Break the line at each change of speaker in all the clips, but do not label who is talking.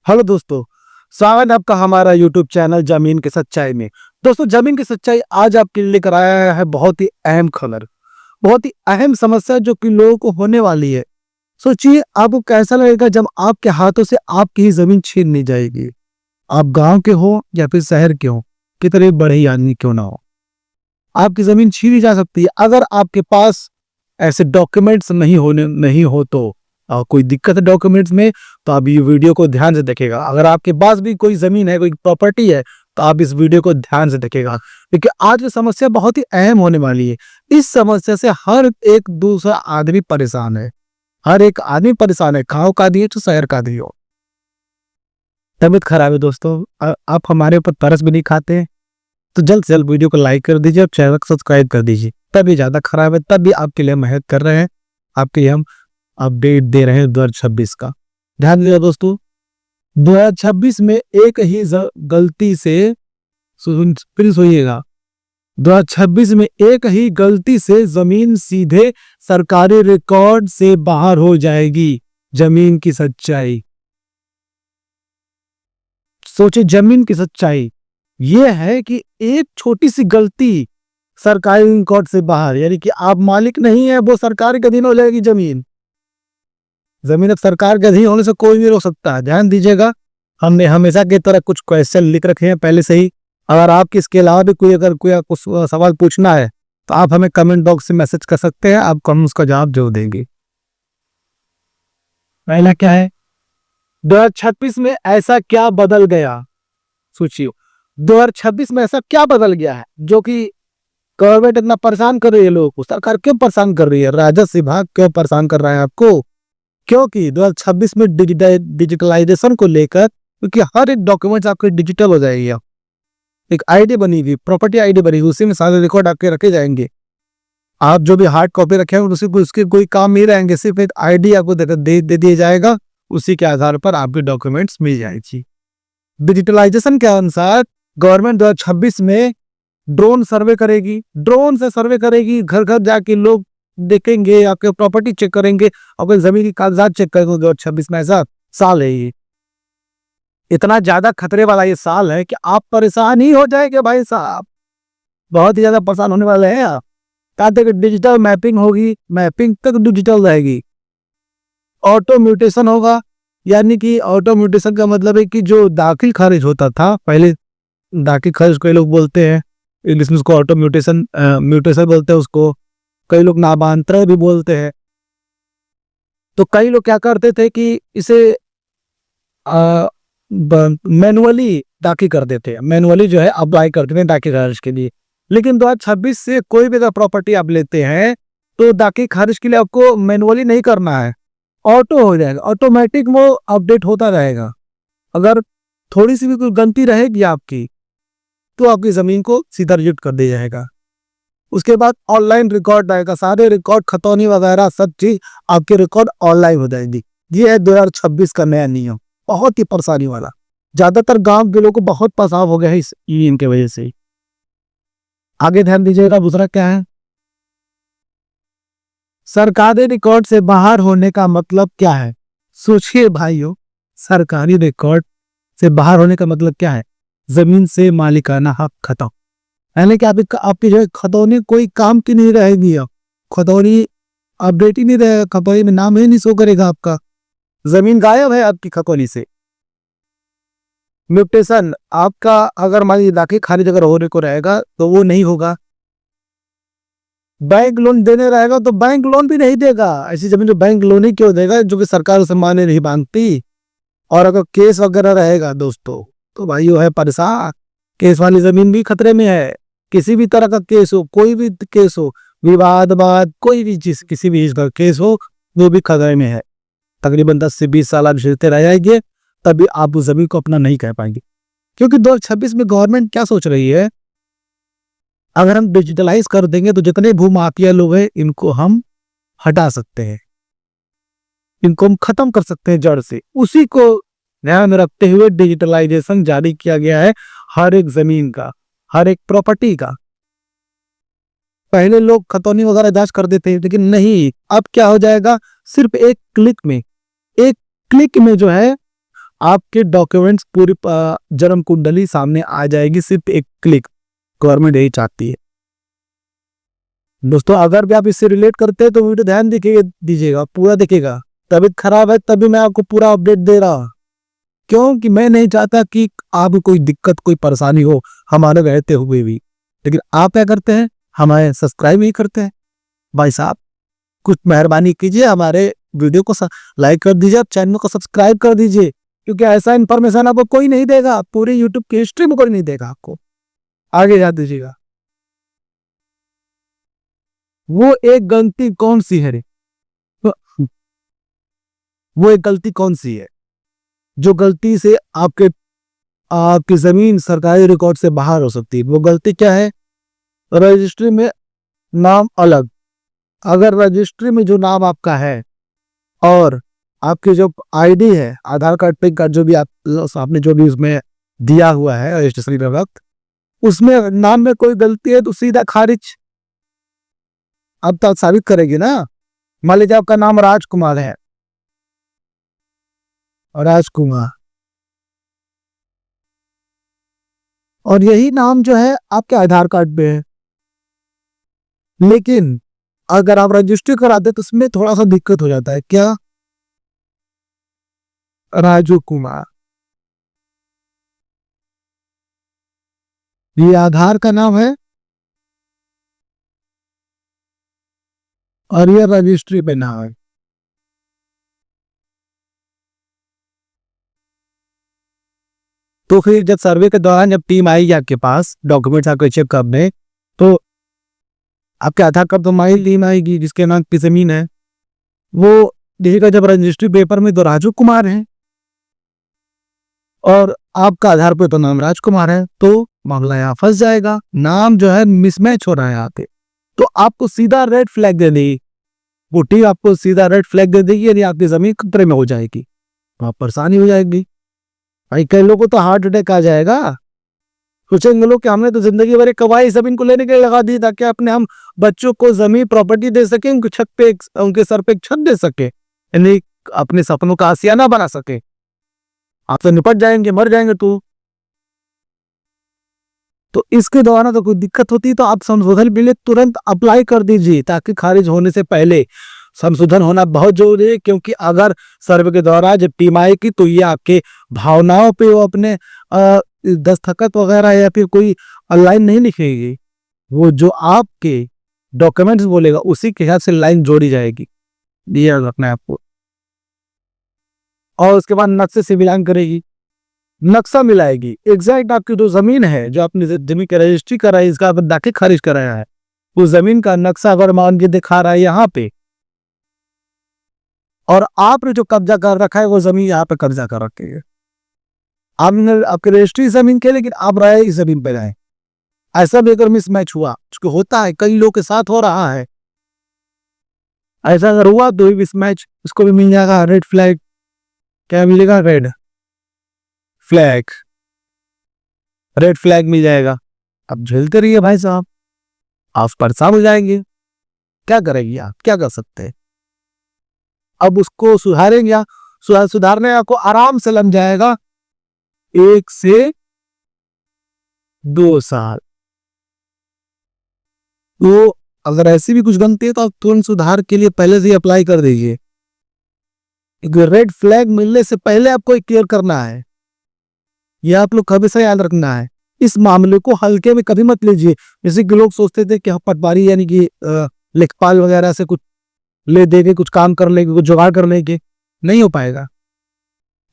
Hello दोस्तों, स्वागत है आपका हमारा यूट्यूब चैनल जमीन की सच्चाई में। दोस्तों, जमीन की सच्चाई आज आपके लिए लेकर आया है बहुत ही अहम खबर, बहुत ही अहम समस्या जो कि लोगों को होने वाली है। सोचिए आपको कैसा लगेगा जब आपके हाथों से आपकी ही जमीन छीन ली जाएगी। आप गांव के हो या फिर शहर के हो, कितने बड़े ही आदमी क्यों ना हो, आपकी जमीन छीनी जा सकती है। अगर आपके पास ऐसे डॉक्यूमेंट्स नहीं हो तो कोई दिक्कत है डॉक्यूमेंट्स में, तो आप ये वीडियो को ध्यान से देखेगा। अगर आपके पास भी कोई जमीन है, कोई प्रॉपर्टी है, तो आप इस वीडियो को ध्यान से देखेगा, क्योंकि आज की समस्या बहुत ही अहम होने वाली है। इस समस्या से हर एक दूसरा आदमी परेशान है, हर एक आदमी परेशान है, गाँव का आदमी हो तो शहर का आदमी हो। तबीयत खराब है दोस्तों, आप हमारे ऊपर तरस भी नहीं खाते, तो जल्द से जल्द वीडियो को लाइक कर दीजिए और चैनल को सब्सक्राइब कर दीजिए। तभी ज्यादा खराब है, तब भी आपके लिए मेहनत कर रहे हैं, आपके लिए हम अपडेट दे रहे हैं 2026 का। ध्यान दीजिए दोस्तों, 2026 में एक ही गलती से फिर सुनिएगा, 2026 में एक ही गलती से जमीन सीधे सरकारी रिकॉर्ड से बाहर हो जाएगी। जमीन की सच्चाई सोचिए, जमीन की सच्चाई यह है कि एक छोटी सी गलती सरकारी रिकॉर्ड से बाहर, यानी कि आप मालिक नहीं है, वो सरकार के अधीन हो जाएगी। जमीन अब सरकार के अधीन होने से कोई नहीं रोक सकता है। ध्यान दीजिएगा, हमने हमेशा की तरह कुछ क्वेश्चन लिख रखे हैं पहले से ही। अगर आपके इसके अलावा भी कोई कुछ सवाल पूछना है तो आप हमें कमेंट बॉक्स से मैसेज कर सकते हैं, आपको हम उसका जवाब जरूर देंगे। पहला क्या है, 2026 में ऐसा क्या बदल गया? सोचिए, 2026 में ऐसा क्या बदल गया है जो कि गवर्नमेंट इतना परेशान कर रही है लोगों को? सरकार क्यों परेशान कर रही है? राजस्व विभाग क्यों परेशान कर रहा है आपको? क्योंकि 2026 में डिजिटलाइजेशन को लेकर, क्योंकि हर एक डॉक्यूमेंट आपके डिजिटल हो जाएगी। एक आईडी बनेगी, प्रॉपर्टी आईडी बनेगी, उसी में सारे रिकॉर्ड आपके रखे जाएंगे। आप जो भी हार्ड कॉपी रखे हैं उसके कोई काम नहीं रहेंगे, सिर्फ एक आईडी आपको दे दिया जाएगा, उसी के आधार पर आपके डॉक्यूमेंट्स मिल जाएगी। डिजिटलाइजेशन के अनुसार गवर्नमेंट 2026 में ड्रोन सर्वे करेगी, ड्रोन से सर्वे करेगी, घर घर जाके लोग देखेंगे, आपके प्रॉपर्टी चेक करेंगे, आपके जमीन की कागजात चेक करेंगे। 2026 में ऐसा साल है ये, इतना ज्यादा खतरे वाला ये साल है कि आप परेशान ही हो जाएंगे भाई साहब, बहुत ही ज्यादा परेशान होने वाले हैं आप। कहा तक डिजिटल मैपिंग होगी, मैपिंग तक डिजिटल रहेगी। ऑटो म्यूटेशन होगा, यानी कि ऑटो म्यूटेशन का मतलब है कि जो दाखिल खारिज होता था पहले, दाखिल खारिज कई लोग बोलते हैं, इंग्लिश में उसको ऑटो म्यूटेशन म्यूटेशन बोलते हैं उसको, कई लोग नामांतरण भी बोलते हैं। तो कई लोग क्या करते थे कि इसे मैनुअली दाखिल कर देते हैं, मैनुअली जो है अप्लाई करते हैं दाखिल खारिज के लिए। लेकिन 2026 से कोई भी अगर प्रॉपर्टी आप लेते हैं तो दाखिल खारिज के लिए आपको मैनुअली नहीं करना है, ऑटो हो जाएगा, ऑटोमेटिक वो अपडेट होता रहेगा। अगर थोड़ी सी भी कोई गलती रहेगी आपकी तो आपकी जमीन को सीधा रिजेक्ट कर दिया जाएगा। उसके बाद ऑनलाइन रिकॉर्ड आएगा, सारे रिकॉर्ड खतौनी वगैरह सब चीज आपके रिकॉर्ड ऑनलाइन हो जाएगी। ये है 2026 का नया नियम, बहुत ही परेशानी वाला। ज्यादातर गांव के लोगों को बहुत परेशान हो गया है इस नियम की वजह से। आगे ध्यान दीजिएगा, दूसरा क्या है, सरकारी रिकॉर्ड से बाहर होने का मतलब क्या है? सोचिए भाइयों, सरकारी रिकॉर्ड से बाहर होने का मतलब क्या है? जमीन से मालिकाना हक खत्म, यानी कि आपकी जो है खतौनी कोई काम की नहीं रहेगी। अब खतौनी अपडेट ही नहीं रहेगा, खतौनी में नाम ही नहीं शो करेगा आपका, जमीन गायब है आपकी खतौनी से। म्यूटेशन, आपका अगर मान लीजिए दाखिल खारिज अगर होने को रहेगा तो वो नहीं होगा। बैंक लोन देने रहेगा तो बैंक लोन भी नहीं देगा, ऐसी जमीन जो बैंक लोन ही क्यों देगा जो कि सरकार उसे माने नहीं मांगती। और अगर केस वगैरह रहेगा दोस्तों तो भाई वो है परेशान, केस वाली जमीन भी खतरे में है। किसी भी तरह का केस हो, कोई भी केस हो, विवाद कोई भी चीज, किसी भी चीज का केस हो, वो भी खतरे में है। तकरीबन 10 से 20 साल आप झेलते रह जाएंगे, तभी आप उस जमीन को अपना नहीं कह पाएंगे। क्योंकि 2026 में गवर्नमेंट क्या सोच रही है, अगर हम डिजिटलाइज कर देंगे तो जितने भूमाफिया लोग हैं इनको हम हटा सकते हैं, इनको हम खत्म कर सकते हैं जड़ से। उसी को ध्यान में रखते हुए डिजिटलाइजेशन जारी किया गया है हर एक जमीन का, हर एक प्रॉपर्टी का। पहले लोग खतौनी वगैरह जांच कर देते हैं, लेकिन नहीं, अब क्या हो जाएगा, सिर्फ एक क्लिक में जो है आपके डॉक्यूमेंट्स पूरी जन्म कुंडली सामने आ जाएगी सिर्फ एक क्लिक। गवर्नमेंट यही चाहती है। दोस्तों अगर भी आप इससे रिलेट करते हैं तो वीडियो ध्यान दीजिएगा, पूरा देखिएगा। तबीयत खराब है तभी मैं आपको पूरा अपडेट दे रहा हूं, क्योंकि मैं नहीं चाहता कि आपको कोई दिक्कत कोई परेशानी हो हमारे रहते हुए भी। लेकिन आप क्या करते हैं, हमारे सब्सक्राइब नहीं करते हैं। भाई साहब कुछ मेहरबानी कीजिए, हमारे वीडियो को लाइक कर दीजिए, आप चैनल को सब्सक्राइब कर दीजिए, क्योंकि ऐसा इन्फॉर्मेशन आपको कोई नहीं देगा, पूरी यूट्यूब की हिस्ट्री में कोई नहीं देगा आपको। आगे जा दीजिएगा। वो एक गलती कौन सी है रे? वो एक गलती कौन सी है जो गलती से आपकी जमीन सरकारी रिकॉर्ड से बाहर हो सकती है? वो गलती क्या है? रजिस्ट्री में नाम अलग। अगर रजिस्ट्री में जो नाम आपका है और आपकी जो आईडी है, आधार कार्ड पे का जो भी आपने जो भी उसमें दिया हुआ है रजिस्ट्रेशन के वक्त, उसमें नाम में कोई गलती है तो सीधा खारिज। अब तो साबित करेगी ना। मान लीजिए आपका नाम राजकुमार है, राजकुमार, और यही नाम जो है आपके आधार कार्ड पे है, लेकिन अगर आप रजिस्ट्री कराते तो उसमें थोड़ा सा दिक्कत हो जाता है। क्या? राजू कुमार, ये आधार का नाम है और ये रजिस्ट्री पे नाम है। तो फिर जब सर्वे के दौरान जब टीम आएगी आपके पास डॉक्यूमेंट्स आपको चेक करने, तो आपके आधार कार्ड तो हमारी टीम आएगी जिसके नाम की जमीन है, वो देखिएगा जब रजिस्ट्री पेपर में तो राजू कुमार है और आपका आधार पे तो नाम राजकुमार है, तो मामला यहाँ फंस जाएगा। नाम जो है मिसमैच हो रहा है यहाँ पे, तो आपको सीधा रेड फ्लैग दे देगी वो टीम, आपको सीधा रेड फ्लैग दे देगी, यानी आपकी जमीन खतरे में हो जाएगी, वहां परेशानी हो जाएगी। भाई कई लोगों को तो हार्ट अटैक आ जाएगा। सोचेंगे लोग कि हमने तो जिंदगी भर कमाई जमीन को लेने के लिए लगा दी ताकि अपने हम बच्चों को जमीन प्रॉपर्टी दे सके, उनके छत पे उनके सर पे एक छत दे सके, यानी अपने सपनों का आशियाना बना सके। आप तो निपट जाएंगे, मर जाएंगे। तो इसके द्वारा तो कोई दिक्कत होती है तो आप संशोधन के लिए तुरंत अप्लाई कर दीजिए, ताकि खारिज होने से पहले संशोधन होना बहुत जरूरी है। क्योंकि अगर सर्वे के दौरान जब टीम आएगी तो ये आपके भावनाओं पे वो अपने दस्तखत वगैरह या फिर कोई लाइन नहीं लिखेगी, वो जो आपके डॉक्यूमेंट्स बोलेगा उसी के हिसाब से लाइन जोड़ी जाएगी। ये याद रखना है आपको। और उसके बाद नक्शे से मिलान करेगी, नक्शा मिलाएगी, एग्जैक्ट आपकी जो जमीन है, जो आपने जमीन की रजिस्ट्री कराई, इसका दाखिल खारिज कराया है, उस जमीन का नक्शा अगर मान के दिखा रहा है यहाँ पे, और आपने जो कब्जा कर रखा है वो जमीन यहाँ पे कब्जा कर रखी है। आपने आपकी रजिस्ट्री जमीन के, लेकिन आप रहे इस जमीन पे रहे। ऐसा भी अगर मिसमैच हुआ, जो होता है कई लोग के साथ हो रहा है, ऐसा अगर हुआ तो मिसमैच उसको भी मिल जाएगा रेड फ्लैग। क्या मिलेगा? रेड फ्लैग, रेड फ्लैग मिल जाएगा। अब झेलते रहिए भाई साहब, आप परेशान हो जाएंगे। क्या करेंगे आप, क्या कर सकते हैं? अब उसको सुधारेंगे, सुधारने आपको आराम से लग जाएगा 1 से 2 साल। तो अगर ऐसी भी कुछ गलती है तो आप तुरंत सुधार के लिए पहले से ही अप्लाई कर दीजिए। रेड फ्लैग मिलने से पहले आपको क्लियर करना है, यह आप लोग हमेशा याद रखना है। इस मामले को हल्के में कभी मत लीजिए। जैसे कि लोग सोचते थे कि पटवारी यानी कि लेखपाल वगैरह से कुछ ले दे के कुछ काम कर लेंगे, कुछ जुगाड़ कर लेंगे, नहीं हो पाएगा।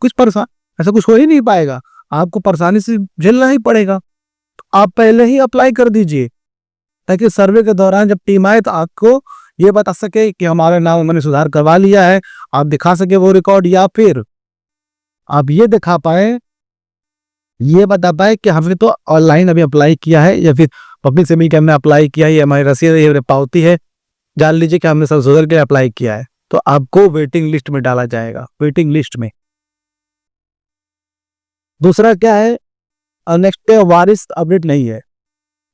कुछ परेशान ऐसा कुछ हो ही नहीं पाएगा, आपको परेशानी से झेलना ही पड़ेगा। तो आप पहले ही अप्लाई कर दीजिए, ताकि सर्वे के दौरान जब टीम आए तो आपको ये बता सके कि हमारे नाम मैंने सुधार करवा लिया है, आप दिखा सके वो रिकॉर्ड, या फिर आप ये दिखा पाए, ये बता पाए कि हमने तो ऑनलाइन अभी अप्लाई किया है, या फिर पब्लिक से मिलकर हमने अप्लाई किया है, ये हमारी रसीद ये पावती है, जान लीजिए कि हमने संशोधन के लिए अप्लाई किया है, तो आपको वेटिंग लिस्ट में डाला जाएगा, वेटिंग लिस्ट में। दूसरा क्या है, नेक्स्ट पे वारिस अपडेट नहीं है।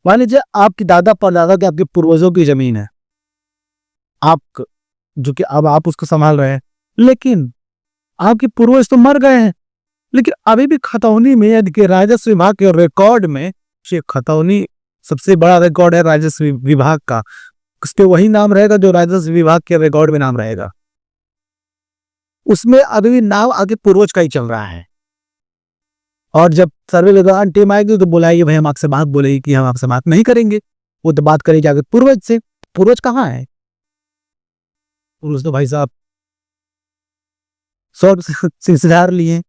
मान लीजिए आपकी दादा परदादा के आपके पूर्वजों की जमीन है, आप जो कि अब आप उसको संभाल रहे हैं, लेकिन आपके पूर्वज तो मर गए हैं, लेकिन अभी भी खतौनी में यानी कि राजस्व विभाग के रिकॉर्ड में ये खतौनी सबसे बड़ा रिकॉर्ड है राजस्व विभाग का। उसके वही नाम रहेगा जो राजस्व विभाग के रिकॉर्ड में नाम रहेगा। उसमें अभी भी नाम आगे पूर्वज का ही चल रहा है। और जब सर्वे के दौरान टीम आएगी तो बुलाइए भाई, हम आपसे बात बोलेगी कि हम आपसे बात नहीं करेंगे, वो तो बात करेगी आगे पूर्वज से। पूर्वज कहाँ है? पूर्वज तो भाई साहब 100 सिलसिलेदार लिए,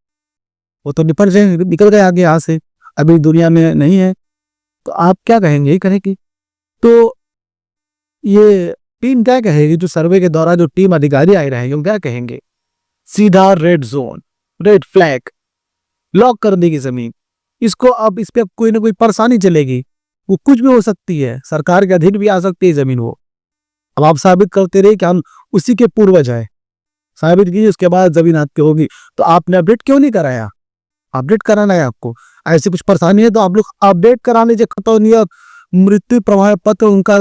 वो तो निकल गए आगे यहाँ से, अभी दुनिया में नहीं है। तो आप क्या कहेंगे? यही कहेगी। तो ये टीम क्या कहेगी? जो सर्वे के दौरान जो टीम अधिकारी आए रहेंगे वो क्या कहेंगे? सीधा red zone, red flag, lock कर देगी जमीन इसको। अब इस पे कोई ना कोई परेशानी चलेगी, वो कुछ भी हो सकती है, सरकार के अधीन भी आ सकती है जमीन वो। अब आप साबित करते रहिए कि हम उसी के पूर्वज हैं, साबित कीजिए, उसके बाद जमीन आपकी होगी। तो आपने अपडेट क्यों नहीं कराया? अपडेट कराना है आपको। ऐसी कुछ परेशानी है तो आप लोग अपडेट करा लीजिए, खतौनी और मृत्यु प्रमाण पत्र उनका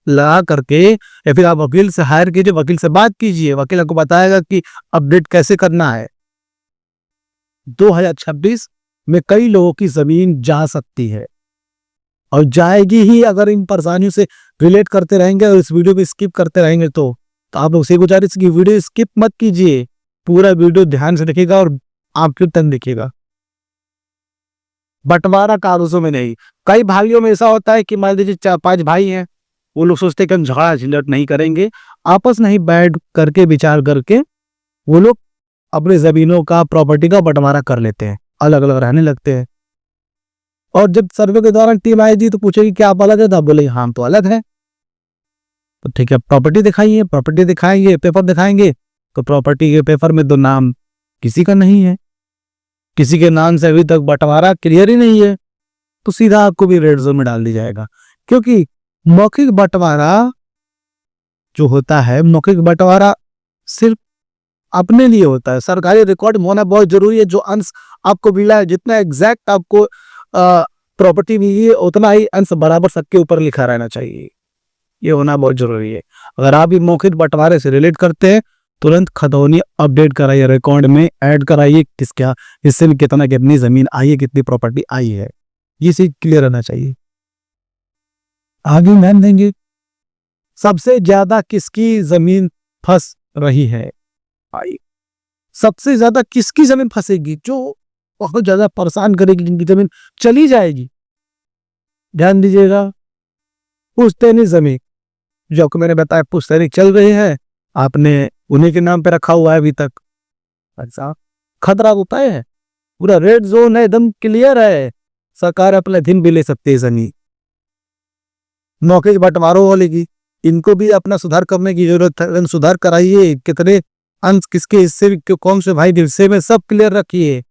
लगा करके, या फिर आप वकील से हायर कीजिए, वकील से बात कीजिए, वकील आपको बताएगा कि अपडेट कैसे करना है। 2026 में कई लोगों की जमीन जा सकती है और जाएगी ही अगर इन परेशानियों से रिलेट करते रहेंगे और इस वीडियो को स्किप करते रहेंगे। तो आप लोग से गुजारिश की वीडियो स्किप मत कीजिए, पूरा वीडियो ध्यान से देखिएगा और आपके तन देखिएगा। बंटवारा कागजों में नहीं। कई भाइयों में ऐसा होता है कि मान लीजिए 4-5 भाई हैं, वो लोग सोचते हैं कि हम झगड़ा झंझट नहीं करेंगे, आपस में ही बैठ करके विचार करके वो लोग अपने जमीनों का, प्रॉपर्टी का बंटवारा कर लेते हैं, अलग अलग रहने लगते हैं। और जब सर्वे के दौरान टीम आएगी तो पूछेगी कि आप अलग है? तो आप बोले हाँ हम तो अलग है। तो ठीक है, प्रॉपर्टी दिखाइए, प्रॉपर्टी दिखाएंगे, पेपर दिखाएंगे, तो प्रॉपर्टी के पेपर में तो नाम किसी का नहीं है, किसी के नाम से अभी तक बंटवारा क्लियर ही नहीं है, तो सीधा आपको भी रेड जोन में डाल दिया जाएगा। क्योंकि मौखिक बंटवारा जो होता है, मौखिक बंटवारा सिर्फ अपने लिए होता है। सरकारी रिकॉर्ड में होना बहुत जरूरी है। जो अंश आपको मिला है, जितना एग्जैक्ट आपको प्रॉपर्टी मिली है, उतना ही अंश बराबर सबके ऊपर लिखा रहना चाहिए। ये होना बहुत जरूरी है। अगर आप ये मौखिक बंटवारे से रिलेट करते हैं, तुरंत खतौनी अपडेट कराइए, रिकॉर्ड में ऐड कराइए, किसका इससे भी कितनी जमीन आई है, कितनी प्रॉपर्टी आई है, ये चीज क्लियर रहना चाहिए। आगे ध्यान देंगे, सबसे ज्यादा किसकी जमीन फंस रही है? सबसे ज्यादा किसकी जमीन फंसेगी? जो बहुत ज्यादा परेशान करेगी, जिनकी जमीन चली जाएगी। ध्यान दीजिएगा, पुश्तैनी जमीन, जो आपको मैंने बताया पुश्तैनी चल रही है, आपने उन्हीं के नाम पे रखा हुआ है अभी तक, अच्छा खतरा होता है, पूरा रेड जोन है, एकदम क्लियर है, सरकार अपने अधीन भी ले सकती है जमीन। मौके बंटवारों वाले की, इनको भी अपना सुधार करने की जरूरत है। सुधार कराइए, कितने अंश किसके हिस्से, कौन से भाई के हिस्से में, सब क्लियर रखिए।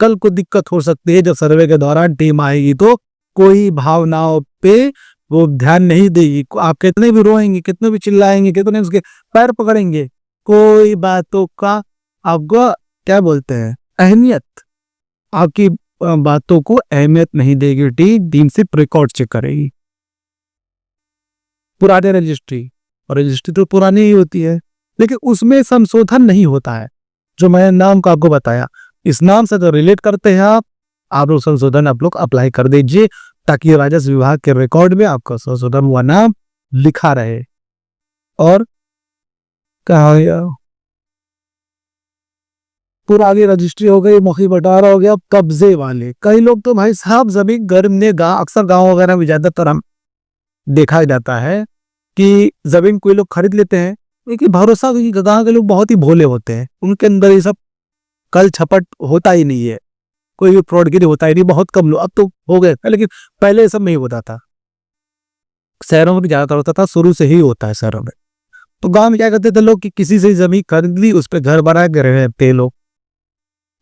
कल को दिक्कत हो सकती है जब सर्वे के दौरान टीम आएगी, तो कोई भावनाओं पे वो ध्यान नहीं देगी। आप कितने भी रोएंगे, कितने भी चिल्लाएंगे, कितने उसके पैर पकड़ेंगे, कोई बातों का आपको क्या बोलते हैं अहमियत, आपकी बातों को अहमियत नहीं देगी। टीम सिर्फ रिकॉर्ड चेक करेगी। पुराने रजिस्ट्री, और रजिस्ट्री तो पुरानी ही होती है, लेकिन उसमें संशोधन नहीं होता है। जो मैंने नाम का आपको बताया, इस नाम से तो रिलेट करते हैं आप लोग संशोधन आप लोग अप्लाई कर दीजिए, ताकि राजस्व विभाग के रिकॉर्ड में आपका संशोधन हुआ नाम लिखा रहे। और कहा पुरानी रजिस्ट्री हो गई, मौखिक बंटवारा हो गया, कब्जे वाले। कई लोग तो भाई साहब जमीन घर में, अक्सर गांव वगैरह में ज्यादातर हम देखा जाता है कि जमीन कोई लोग खरीद लेते हैं, लेकिन भरोसा, गांव के लोग बहुत ही भोले होते हैं, उनके अंदर ये सब कल छपट होता ही नहीं है, कोई भी फ्रॉडगिरी होता ही नहीं, बहुत कम लोग, अब तो हो गए, लेकिन पहले ये सब नहीं होता था। शहरों में भी ज्यादातर होता था, शुरू से ही होता है शहरों में। तो गांव में क्या करते थे लोग कि किसी से जमीन खरीद ली, उस पर घर बना के रहते लोग,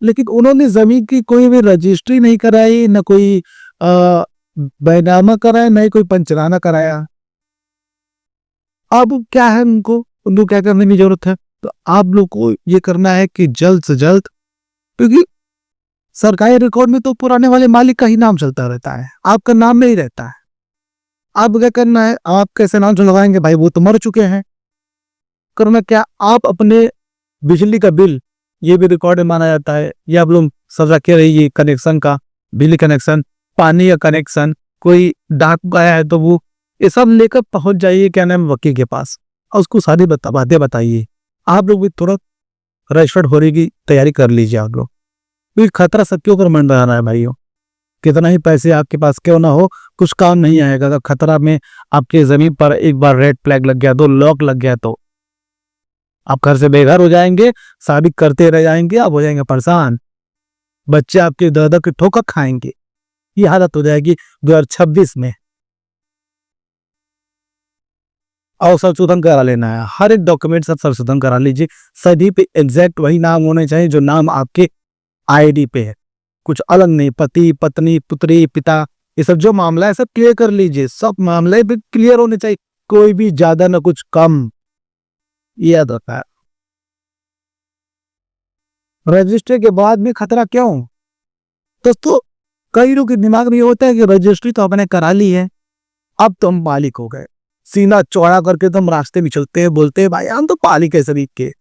लेकिन उन्होंने जमीन की कोई भी रजिस्ट्री नहीं कराई, न कोई बैनामा कराया, न कोई पंचनामा कराया। अब क्या है, उनको क्या करने की जरूरत है? तो आप लोग को ये करना है कि जल्द से जल्द, क्योंकि सरकारी रिकॉर्ड में तो पुराने वाले मालिक का ही नाम चलता रहता है, आपका नाम नहीं रहता है। आप क्या करना है, आप कैसे नाम से लगाएंगे? भाई वो तो मर चुके हैं। करना क्या, आप अपने बिजली का बिल, ये भी रिकॉर्ड में माना जाता है, ये आप लोग सब रखे रहिए, कनेक्शन का, बिजली कनेक्शन, पानी का कनेक्शन, कोई डाक गया है तो वो ये सब लेकर पहुंच जाइए क्या नाम वकील के पास और उसको सारी बातें बताइए। आप लोग भी तुरंत रजिस्टर्ड होने की तैयारी कर लीजिए आप लोग, क्योंकि खतरा सबके ऊपर मंडरा रहा है भाइयों। कितना ही पैसे आपके पास क्यों ना हो, कुछ काम नहीं आएगा अगर खतरा में आपके जमीन पर एक बार रेड फ्लैग लग गया, 2 लॉक लग गया तो आप घर से बेघर हो जाएंगे, शादी करते रह जाएंगे, आप हो जाएंगे परेशान, बच्चे आपके दर की ठोकर खाएंगे। ये हालत हो जाएगी 2026 में। और संशोधन करा लेना है, हर एक डॉक्यूमेंट सब संशोधन करा लीजिए, सभी पे एग्जैक्ट वही नाम होने चाहिए जो नाम आपके आईडी पे है, कुछ अलग नहीं। पति पत्नी पुत्री पिता ये सब जो मामला है सब क्लियर कर लीजिए, सब मामले भी क्लियर होने चाहिए, कोई भी ज्यादा ना कुछ कम। ये याद रखा है। रजिस्ट्री के बाद भी खतरा क्यों दोस्तों? कई लोग के दिमाग में ये होता है कि रजिस्ट्री तो आपने करा ली है, अब तो हम मालिक हो गए, सीना चौड़ा करके तो हम रास्ते में चलते हैं, बोलते हैं भाई हम तो मालिक है शरीर के।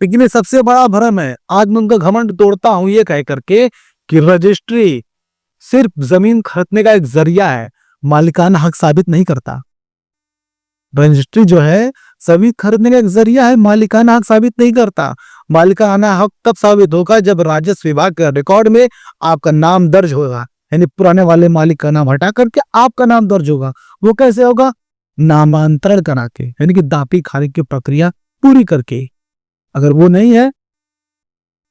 लेकिन ये सबसे बड़ा भ्रम है। आज मैं उनका घमंड तोड़ता हूं ये कह करके कि रजिस्ट्री सिर्फ जमीन खरीदने का एक जरिया है, मालिकाना हक साबित नहीं करता। रजिस्ट्री जो है जमीन खरीदने का एक जरिया है, मालिकाना हक साबित नहीं करता। मालिकाना हक तब साबित होगा जब राजस्व विभाग के रिकॉर्ड में आपका नाम दर्ज होगा, यानी पुराने वाले मालिक का नाम हटा करके आपका नाम दर्ज होगा। वो कैसे होगा? नामांतरण करा के, यानी कि दापी खारिज की प्रक्रिया पूरी करके। अगर वो नहीं है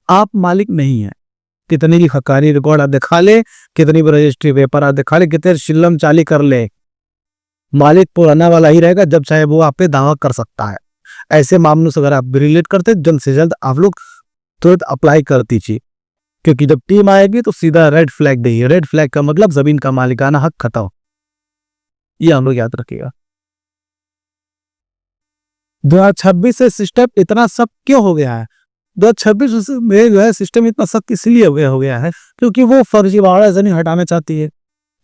आप मालिक नहीं है। कितनी भी हकारी रिकॉर्ड आप दिखा ले, कितनी भी रजिस्ट्री पेपर आप दिखा ले, कितने शिल्लम चाली कर ले, मालिक पुराना वाला ही रहेगा, जब चाहे वो आप पे दावा कर सकता है। ऐसे मामलों से अगर आप रिलेट करते जल्द से जल्द आप लोग तुरंत अप्लाई कर दीजिए, क्योंकि जब टीम आएगी तो सीधा रेड फ्लैग देगी। रेड फ्लैग का मतलब जमीन का मालिकाना हक खत्म। ये हम लोग याद रखिएगा। 2026 से सिस्टम इतना सब क्यों हो गया है? 2026 में जो है सिस्टम इतना सख्त इसलिए हो गया है क्योंकि वो फर्जीवाड़ा जमीन हटाना चाहती है।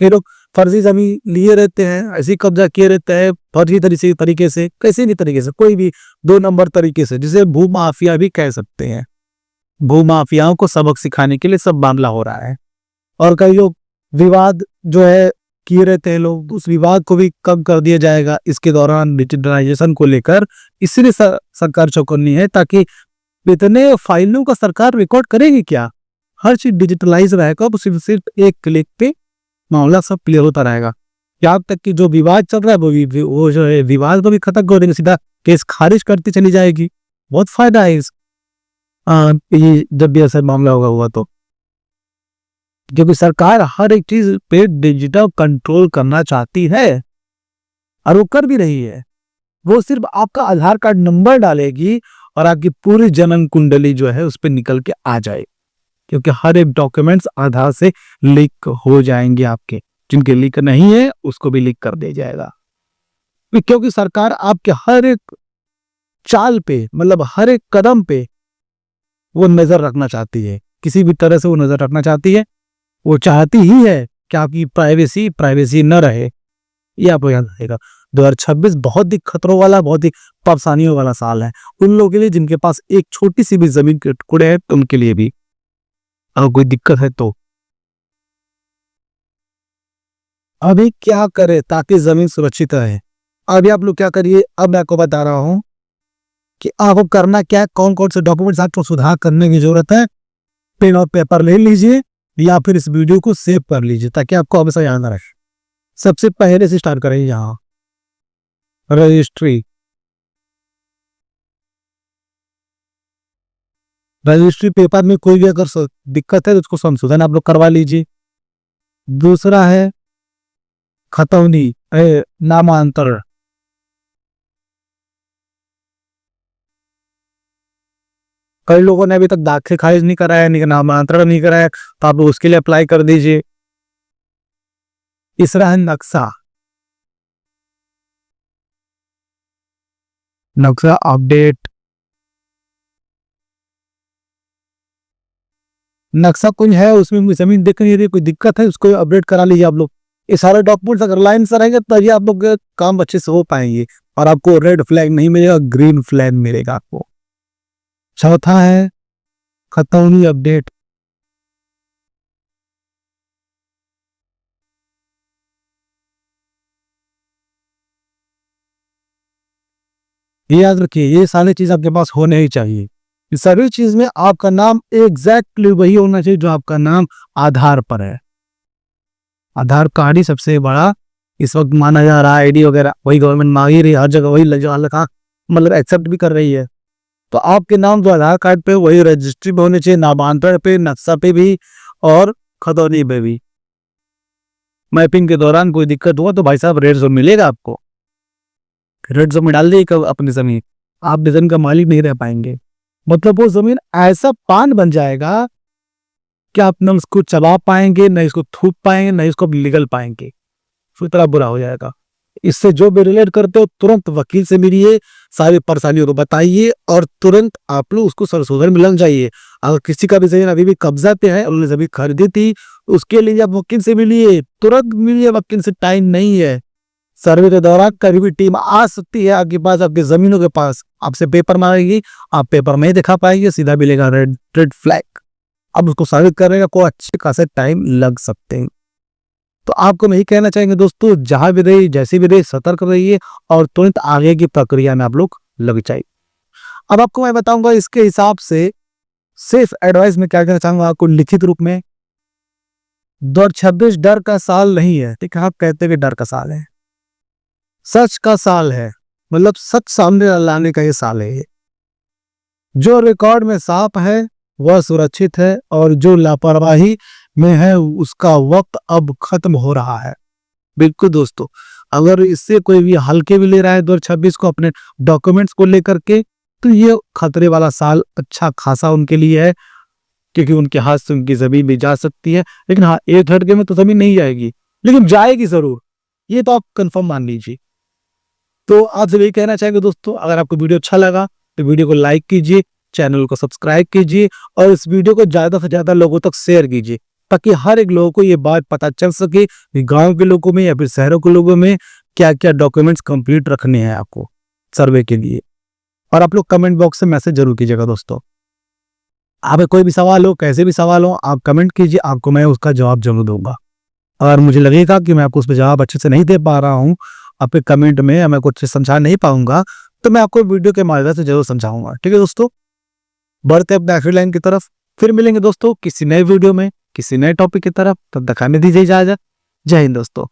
कई लोग फर्जी जमीन लिए रहते हैं, ऐसी कब्जा किए रहते हैं फर्जी तरीके से, कैसे भी तरीके से, कोई भी 2 नंबर तरीके से, जिसे भूमाफिया भी कह सकते हैं। भूमाफियाओं को सबक सिखाने के लिए सब मामला हो रहा है। और कई लोग विवाद जो है किए रहते हैं लोग, उस विवाद को भी कम कर दिया जाएगा इसके दौरान डिजिटलाइजेशन को लेकर। इसलिए सरकार चौकन्नी है, ताकि इतने फाइलों का सरकार रिकॉर्ड करेगी क्या? हर चीज डिजिटलाइज रहेगा, सिर्फ एक क्लिक पे मामला सब क्लियर होता रहेगा। यहाँ तक कि जो विवाद चल रहा है वो जो है विवाद को भी खत्म कर देंगे, सीधा केस खारिज करती चली जाएगी। बहुत फायदा है इस ये जब भी ऐसा मामला हुआ तो, क्योंकि सरकार हर एक चीज पे डिजिटल कंट्रोल करना चाहती है और वो कर भी रही है। वो सिर्फ आपका आधार कार्ड नंबर डालेगी और आपकी पूरी जन्म कुंडली जो है उस पर निकल के आ जाए, क्योंकि हर एक डॉक्यूमेंट्स आधार से लीक हो जाएंगे आपके। जिनके लीक नहीं है उसको भी लीक कर दिया जाएगा, क्योंकि सरकार आपके हर एक चाल पे, मतलब हर एक कदम पे वो नजर रखना चाहती है। किसी भी तरह से वो नजर रखना चाहती है। वो चाहती ही है कि आपकी प्राइवेसी न रहे। ये आपको याद रखेगा। 2026 बहुत ही खतरों वाला, बहुत ही परेशानियों वाला साल है उन लोगों के लिए जिनके पास एक छोटी सी भी जमीन के टुकड़े हैं, तो उनके लिए भी अगर कोई दिक्कत है तो अभी क्या करें ताकि जमीन सुरक्षित रहे। अभी आप लोग क्या करिए, अब मैं आपको बता रहा हूं कि आपको करना क्या है, कौन कौन से डॉक्यूमेंट्स आपको सुधार करने की जरूरत है। पेन और पेपर ले लीजिए या फिर इस वीडियो को सेव कर लीजिए ताकि आपको हमेशा याद रहे। सबसे पहले से स्टार्ट करें यहाँ रजिस्ट्री पेपर में कोई भी अगर दिक्कत है तो उसको संशोधन आप लोग करवा लीजिए। दूसरा है खतौनी नामांतरण। कई लोगों ने अभी तक दाखिल खारिज नहीं कराया, नामांतरण नहीं कराया, तो आप उसके लिए अप्लाई कर दीजिए। तीसरा है नक्शा अपडेट। नक्शा कोई है उसमें जमीन दिख नहीं रही, कोई दिक्कत है, उसको अपडेट करा लीजिए आप लोग। ये सारे डॉक्यूमेंट्स अगर लाइन से रहेंगे तभी आप लोग काम अच्छे से हो पाएंगे और आपको रेड फ्लैग नहीं मिलेगा, ग्रीन फ्लैग मिलेगा आपको। चौथा है खतौनी अपडेट। ये याद रखिए, ये सारी चीज आपके पास होने ही चाहिए। इस सारी चीज में आपका नाम एग्जैक्टली वही होना चाहिए जो आपका नाम आधार पर है। आधार कार्ड ही सबसे बड़ा इस वक्त माना जा रहा है। आईडी वगैरह वही गवर्नमेंट मांग ही रही है, हर जगह वही लगा, मतलब एक्सेप्ट भी कर रही है। तो आपके नाम जो आधार कार्ड पे वही रजिस्ट्री पे होने चाहिए, नामांतरण पे, नक्शा पे भी और खतौनी पे भी। मैपिंग के दौरान कोई दिक्कत हुआ तो भाई साहब रेड जोन मिलेगा आपको। रेड जोन में डाल दी अपनी जमीन, आप डिजन का मालिक नहीं रह पाएंगे। मतलब वो जमीन ऐसा पान बन जाएगा कि आप न उसको चबा पाएंगे, न इसको थूक पाएंगे, न इसको निगल पाएंगे। फिर तरह बुरा हो जाएगा। इससे जो भी रिलेट करते हो तुरंत वकील से मिलिए, सारी परेशानियों को बताइए और तुरंत आप लोग उसको संशोधन में लग जाइए। अगर किसी का भी जमीन अभी भी कब्जा पे है, उन्होंने जमीन खरीदी थी, उसके लिए आप वकील से मिलिए, तुरंत मिलिए, वकील से टाइम नहीं है। सर्वे के दौरान कभी भी टीम आ सकती है आपके पास, आपकी जमीनों के पास, आपसे पेपर मांगेगी, आप पेपर नहीं दिखा पाएंगे, सीधा मिलेगा रेड फ्लैग। अब उसको साबित करने का कोई अच्छे खासे टाइम लग सकते हैं। तो आपको यही कहना चाहेंगे दोस्तों, जहां भी रहिए, जैसे भी रहिए, सतर्क रहिए और तुरंत आगे की प्रक्रिया में आप लोग लग जाइए। अब आपको मैं बताऊंगा इसके हिसाब से सेफ एडवाइस में क्या कहना चाहूंगा आपको लिखित रूप में। 2026 डर का साल नहीं है, ठीक है, आप कहते हैं कि डर का साल है, सच का साल है, मतलब सच सामने लाने का ये साल है। जो रिकॉर्ड में साफ है वह सुरक्षित है और जो लापरवाही में है उसका वक्त अब खत्म हो रहा है। बिल्कुल दोस्तों, अगर इससे कोई भी हल्के भी ले रहा है 2026 को अपने डॉक्यूमेंट्स को लेकर के, तो ये खतरे वाला साल अच्छा खासा उनके लिए है, क्योंकि उनके हाथ से उनकी जमीन भी जा सकती है। लेकिन हाँ, एक झटके में तो जमीन नहीं जाएगी, लेकिन जाएगी जरूर, ये तो आप कंफर्म मान लीजिए। तो आप यही कहना चाहेंगे दोस्तों, अगर आपको वीडियो अच्छा लगा तो वीडियो को लाइक कीजिए, चैनल को सब्सक्राइब कीजिए और इस वीडियो को ज्यादा से ज्यादा लोगों तक शेयर कीजिए, ताकि हर एक लोगों को ये बात पता चल सके कि गांव के लोगों में या फिर शहरों के लोगों में क्या क्या डॉक्यूमेंट्स कंप्लीट रखने हैं आपको सर्वे के लिए। और आप लोग कमेंट बॉक्स से मैसेज जरूर कीजिएगा दोस्तों। आप कोई भी सवाल हो, कैसे भी सवाल हो, आप कमेंट कीजिए, आपको मैं उसका जवाब जरूर दूंगा। अगर मुझे लगेगा कि मैं आपको उस पर जवाब अच्छे से नहीं दे पा रहा हूँ, आपके कमेंट में मैं कुछ समझा नहीं पाऊंगा, तो मैं आपको वीडियो के माध्यम से जरूर समझाऊंगा। ठीक है दोस्तों, बढ़ते अपने आखिरी लाइन की तरफ, फिर मिलेंगे दोस्तों किसी नए वीडियो में, किसी नए टॉपिक की तरफ। तब तक हमें दीजिए इजाजत। जय हिंद दोस्तों।